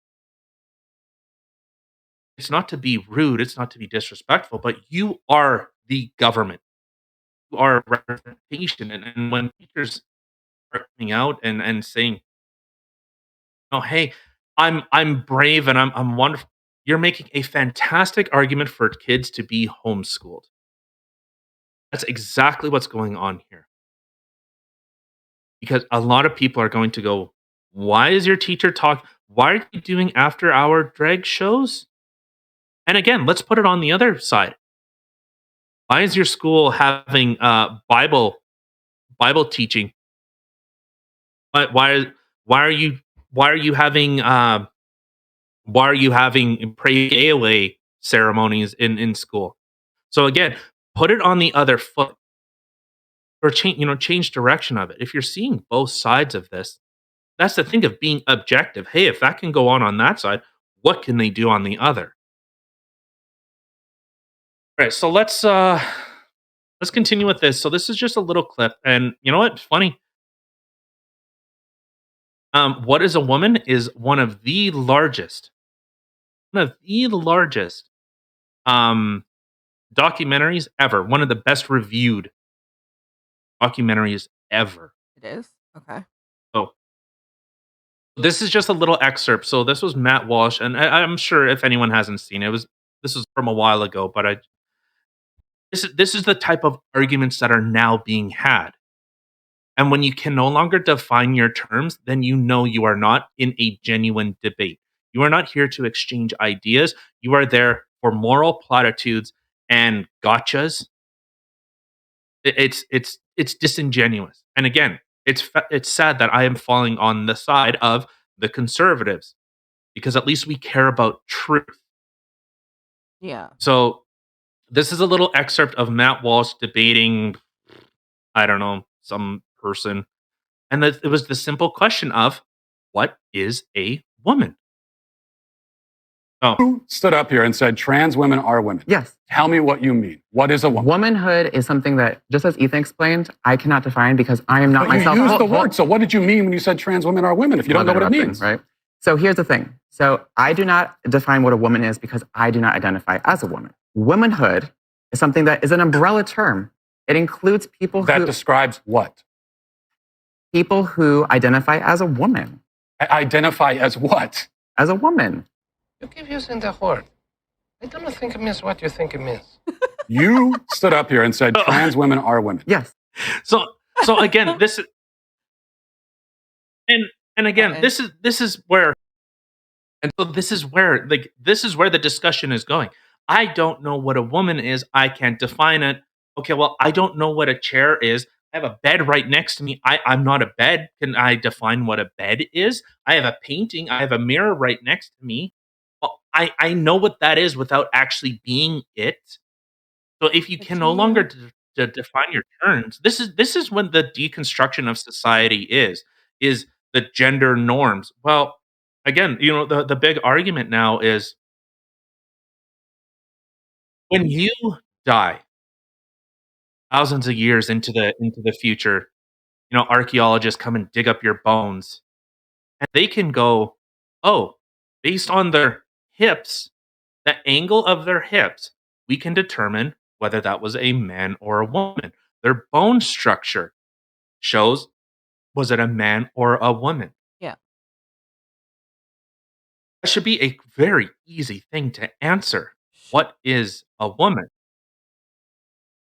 B: It's not to be rude, it's not to be disrespectful, but you are the government. You are a representation. And when teachers are coming out and saying, "Oh, hey, I'm brave and I'm wonderful," you're making a fantastic argument for kids to be homeschooled. That's exactly what's going on here. Because a lot of people are going to go, "Why is your teacher talk? Why are you doing after-hour drag shows?" And again, let's put it on the other side. Why is your school having Bible teaching? Why why are you why are you having pray gay away ceremonies in school? So again, put it on the other foot or change direction of it. If you're seeing both sides of this, that's the thing of being objective. Hey, if that can go on that side, what can they do on the other? All right, so let's continue with this. So this is just a little clip, and you know what? Funny. What is a woman is one of the largest um documentaries ever. One of the best reviewed documentaries ever.
A: It is. Okay.
B: So this is just a little excerpt. So this was Matt Walsh, and I'm sure if anyone hasn't seen it, this was from a while ago. But this is the type of arguments that are now being had. And when you can no longer define your terms, then you are not in a genuine debate. You are not here to exchange ideas. You are there for moral platitudes and gotchas. It's disingenuous. And again, it's sad that I am falling on the side of the conservatives because at least we care about truth.
A: Yeah.
B: So this is a little excerpt of Matt Walsh debating, I don't know, some person. And it was the simple question of what is a woman? Oh,
E: Who stood up here and said trans women are women?
F: Yes.
E: Tell me what you mean. What is a woman?
F: Womanhood is something that, just as Ethan explained, I cannot define because I am not
E: But
F: myself.
E: you used the word. So what did you mean when you said trans women are women if you don't know what it means?
F: Right. So here's the thing. So I do not define what a woman is because I do not identify as a woman. Womanhood is something that is an umbrella term. It includes people
E: That describes what?
F: people who identify as a woman.
E: Identify as what?
F: As a woman.
G: You keep using the word. I don't think it means what you think it means.
E: You stood up here and said trans women are women.
F: Yes.
B: So again, this is and again,
A: Okay.
B: this is where and so this is where the discussion is going. I don't know what a woman is. I can't define it. Okay, well, I don't know what a chair is. I have a bed right next to me. I'm not a bed. Can I define what a bed is? I have a painting. I have a mirror right next to me. Well, I know what that is without actually being it. So if you
A: But
B: can
A: do
B: no longer
A: you?
B: define your terms, this is when the deconstruction of society is the gender norms. Well, again, the big argument now is when you die thousands of years into the future, archaeologists come and dig up your bones, and they can go, oh, based on their hips, the angle of their hips, we can determine whether that was a man or a woman. Their bone structure shows, was it a man or a woman?
A: Yeah.
B: That should be a very easy thing to answer.
A: Should.
B: What is a woman?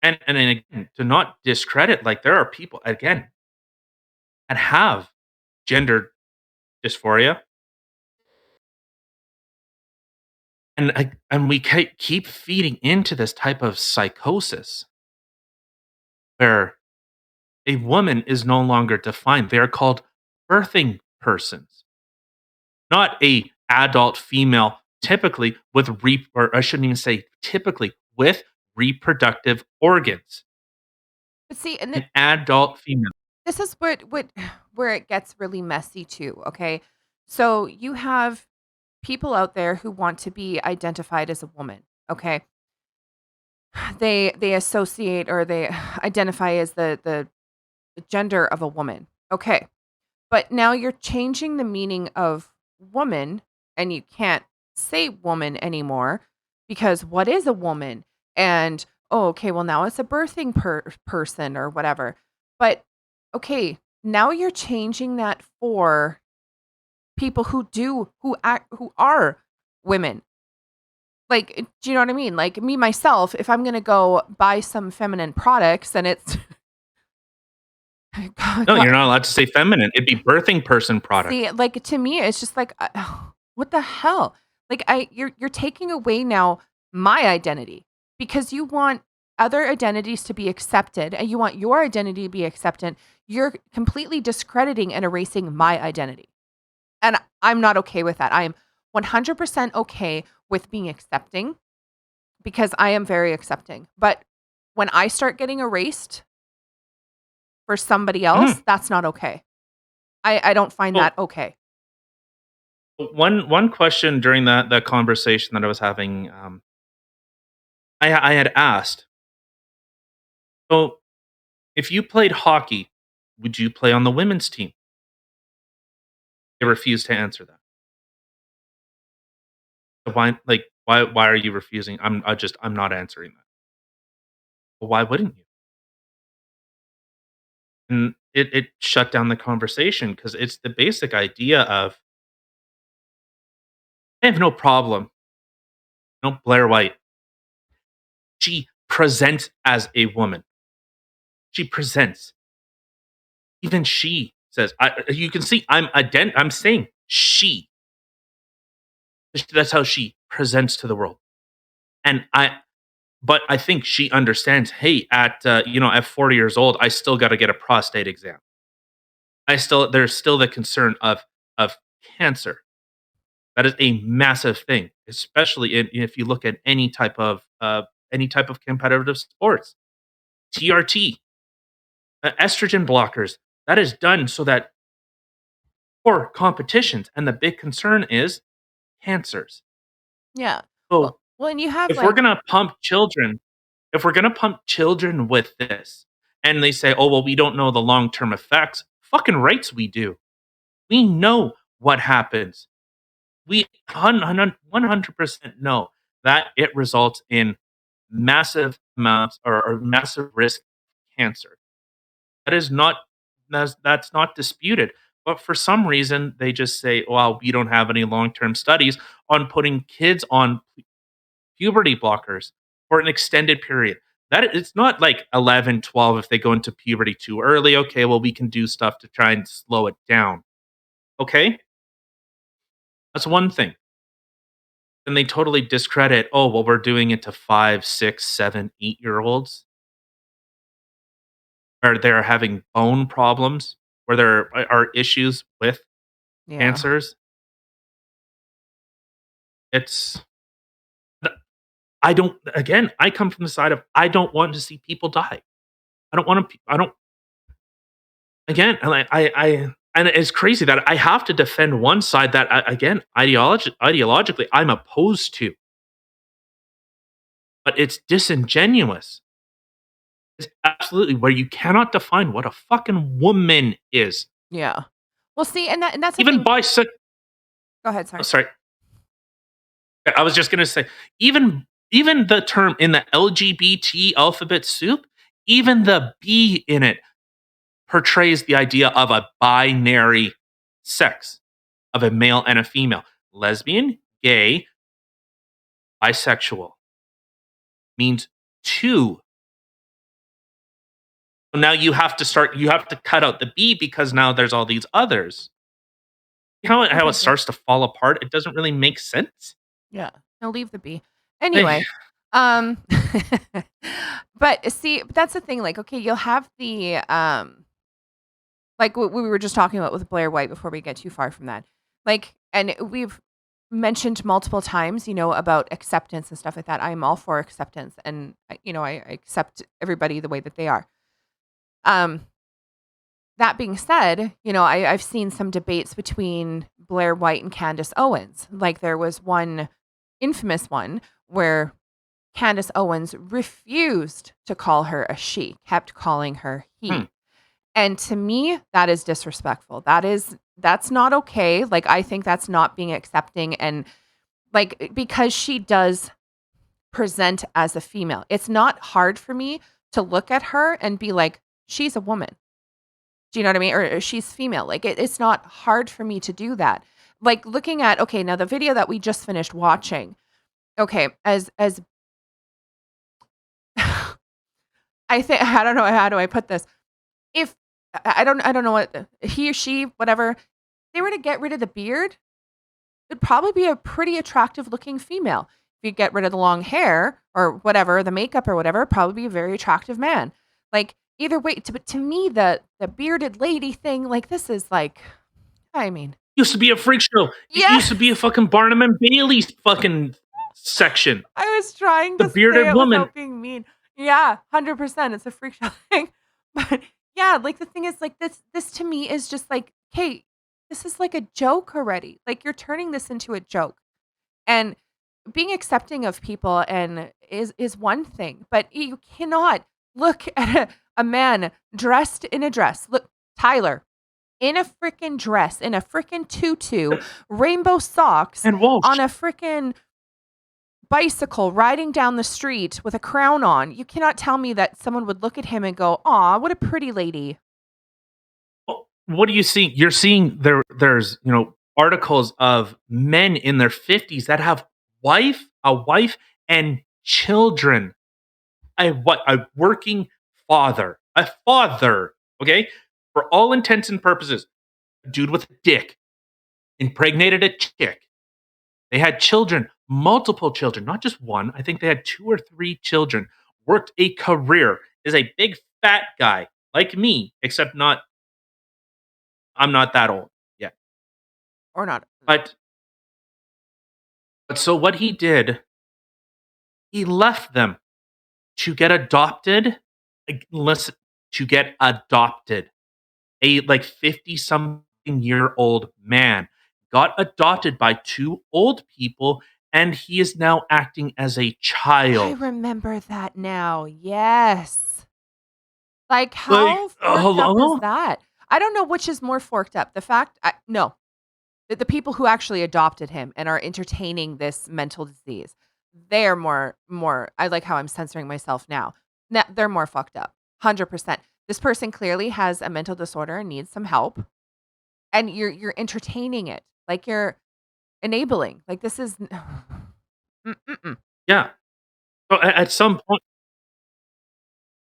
B: And then again, to not discredit, like there are people again that have gender dysphoria, and we keep feeding into this type of psychosis where a woman is no longer defined. They are called birthing persons, not a adult female, typically with or I shouldn't even say typically with reproductive organs.
A: But see, and
B: An adult female.
A: this is what where it gets really messy too. Okay, so you have people out there who want to be identified as a woman. Okay, they associate or they identify as the gender of a woman. Okay, but now you're changing the meaning of woman, and you can't say woman anymore because what is a woman? And oh, okay, well now it's a birthing person or whatever. But okay, now you're changing that for people who are women. Like, do you know what I mean? Like me myself, if I'm gonna go buy some feminine products, and it's
B: No, you're not allowed to say feminine. It'd be birthing person product.
A: see, like to me, it's just like, what the hell? Like you're taking away now my identity because you want other identities to be accepted, and you want your identity to be accepted. You're completely discrediting and erasing my identity, and I'm not okay with that. I am 100% okay with being accepting because I am very accepting. But when I start getting erased for somebody else, that's not okay. I don't find
B: Well,
A: that okay.
B: one question during that conversation that I was having, I had asked, so if you played hockey, would you play on the women's team? They refused to answer that. So why are you refusing? I'm not answering that. Well, why wouldn't you? And it shut down the conversation because it's the basic idea of I have no problem. No, Blair White. She presents as a woman. She presents. Even she says, you can see I'm saying she. That's how she presents to the world. And but I think she understands, hey, at 40 years old, I still got to get a prostate exam. There's still the concern of cancer. That is a massive thing, especially if you look at any type of competitive sports. TRT, estrogen blockers. That is done so that for competitions, and the big concern is cancers.
A: Yeah.
B: So
A: And you have
B: if we're
A: like,
B: gonna pump children, with this, and they say, "Oh well, we don't know the long term effects," fucking rights we do. We know what happens. We 100% know that it results in massive amounts or massive risk of cancer. That is not that's not disputed. But for some reason, they just say, "Well, we don't have any long term studies on putting kids on puberty blockers." for an extended period. It's not like 11, 12 if they go into puberty too early. Okay, well, we can do stuff to try and slow it down. Okay? That's one thing. Then they totally discredit, oh, well, we're doing it to 5, 6, 7, 8-year-olds. Or they're having bone problems, where there are issues with
A: Yeah.
B: cancers. It's I don't again, I come from the side of I don't want to see people die. I don't want to I don't again, and I and it's crazy that I have to defend one side that again, ideologically I'm opposed to. But it's disingenuous. It's absolutely where you cannot define what a fucking woman is.
A: Yeah. Well, see, and that's the
B: Even
A: thing.
B: bisexual.
A: Go ahead, sorry.
B: Sorry. I was just gonna say, even the term in the LGBT alphabet soup, even the B in it portrays the idea of a binary sex, of a male and a female. Lesbian, gay, bisexual means two. So now you have to cut out the B because now there's all these others. How
A: Okay,
B: it starts to fall apart, it doesn't really make sense.
A: Yeah. No, leave the B. Anyway, but see, that's the thing. Like, okay, you'll have the like what we were just talking about with Blair White before we get too far from that. Like, and we've mentioned multiple times, about acceptance and stuff like that. I am all for acceptance, and I accept everybody the way that they are. That being said, I've seen some debates between Blair White and Candace Owens. Like there was one infamous one where Candace Owens refused to call her a she, kept calling her he. And to me, that is disrespectful. That's not okay. Like I think that's not being accepting, and like because she does present as a female, it's not hard for me to look at her and be like, she's a woman. Do you know what I mean? Or she's female. Like it's not hard for me to do that. Like looking at, okay, now the video that we just finished watching. Okay, as I think, I don't know, how do I put this? If I don't know what he or she, whatever, they were to get rid of the beard, it'd probably be a pretty attractive looking female. If you get rid of the long hair or whatever, the makeup or whatever, probably be a very attractive man. Like either way, but to me, the bearded lady thing, like this is like, I mean,
B: Used to be a freak show.
A: Yeah.
B: It used to be a fucking Barnum and Bailey's fucking section.
A: I was trying
B: The
A: to
B: bearded
A: say it
B: woman.
A: without being mean. Yeah, 100%. It's a freak show thing. But yeah, like the thing is, like this to me is just like, hey, this is like a joke already. Like you're turning this into a joke, and being accepting of people and is one thing, but you cannot look at a man dressed in a dress. Look, Tyler, in a freaking dress, in a freaking tutu, rainbow socks,
B: And Walsh.
A: on a freaking bicycle riding down the street with a crown on. You cannot tell me that someone would look at him and go, "Aw, what a pretty lady."
B: What are you seeing? You're seeing there's articles of men in their 50s that have a wife and children. A working father. A father. Okay? For all intents and purposes. A dude with a dick impregnated a chick. They had children, multiple children, not just one. I think they had 2 or 3 children. Worked a career. Is a big fat guy like me, except I'm not that old yet.
A: Or not.
B: But so what he did, he left them to get adopted. Listen, to get adopted. A like 50-something-year-old man got adopted by 2 old people, and he is now acting as a
A: I
B: child.
A: remember that now. Yes. Like how forked up
B: hello?
A: is that? I don't know which is more forked up. The fact, no, the people who actually adopted him and are entertaining this mental disease, they're more. I like how I'm censoring myself now. They're more fucked up. 100%. This person clearly has a mental disorder and needs some help, and you're entertaining it, like you're enabling. Like this is. Mm-mm-mm.
B: Yeah. So at some point,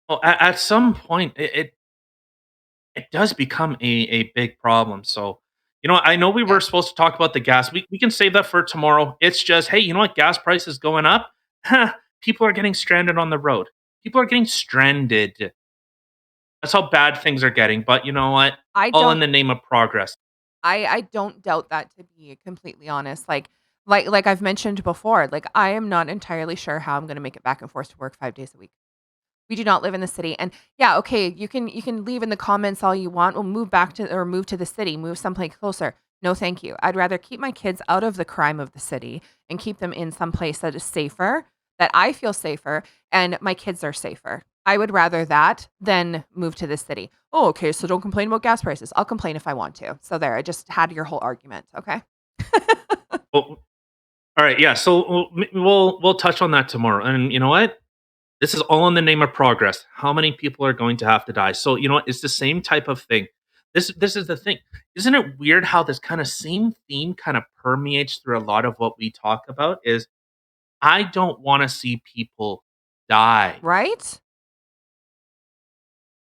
B: well, at some point, it does become a big problem. So, I know we were
A: Yeah.
B: supposed to talk about the gas. We can save that for tomorrow. It's just, hey, you know what? Gas prices going up. Huh, people are getting stranded on the road. People are getting stranded. That's how bad things are getting. But you know what?
A: I
B: All in
A: don't
B: the name of progress.
A: I don't doubt that, to be completely honest. Like I've mentioned before, like I am not entirely sure how I'm going to make it back and forth to work 5 days a week. We do not live in the city. And yeah, okay, you can leave in the comments all you want. We'll move back to or move to the city, move someplace closer. No, thank you. I'd rather keep my kids out of the crime of the city and keep them in some place that is safer, that I feel safer, and my kids are safer. I would rather that than move to the city. Oh, okay, so don't complain about gas prices. I'll complain if I want to. So there, I just had your whole argument. Okay.
B: Well, all right, yeah. So we'll touch on that tomorrow. And you know what? This is all in the name of progress. How many people are going to have to die? So you know what? It's the same type of thing. This is the thing. Isn't it weird how this kind of same theme kind of permeates through a lot of what we talk about? Is I don't want to see people die.
A: Right?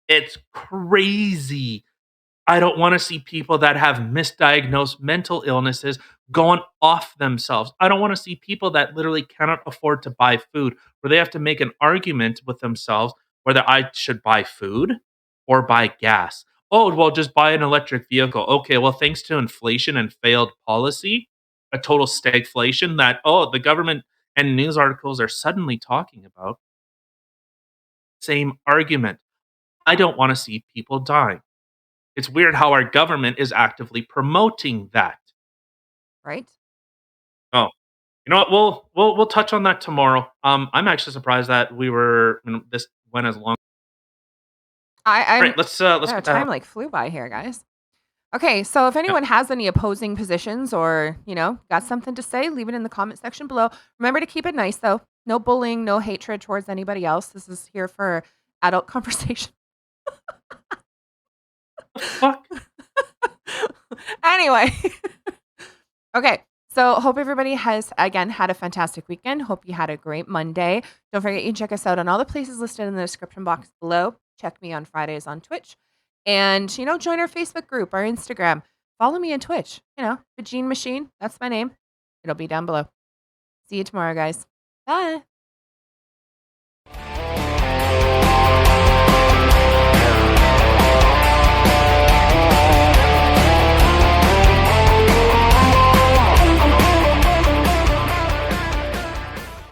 B: It's crazy. I don't want to see people that have misdiagnosed mental illnesses going off themselves. I don't want to see people that literally cannot afford to buy food, where they have to make an argument with themselves whether I should buy food or buy gas. Oh, well, just buy an electric vehicle. Okay, well, thanks to inflation and failed policy, a total stagflation that, the government and news articles are suddenly talking about, same argument. I don't want to see people dying. It's weird how our government is actively promoting that.
A: Right?
B: Oh, you know what? We'll touch on that tomorrow. I'm actually surprised that this went as long.
A: I,
B: All
A: I'm
B: right, let's
A: yeah,
B: get that
A: time
B: out.
A: like flew by here, guys. Okay, so if
B: Yeah.
A: anyone has any opposing positions or, got something to say, leave it in the comment section below. Remember to keep it nice though. No bullying, no hatred towards anybody else. This is here for adult conversation.
B: Fuck.
A: Anyway. Okay. So hope everybody has again had a fantastic weekend. Hope you had a great Monday. Don't forget you can check us out on all the places listed in the description box below. Check me on Fridays on Twitch. And join our Facebook group, our Instagram. Follow me on Twitch. The Gene Machine. That's my name. It'll be down below. See you tomorrow, guys. Bye.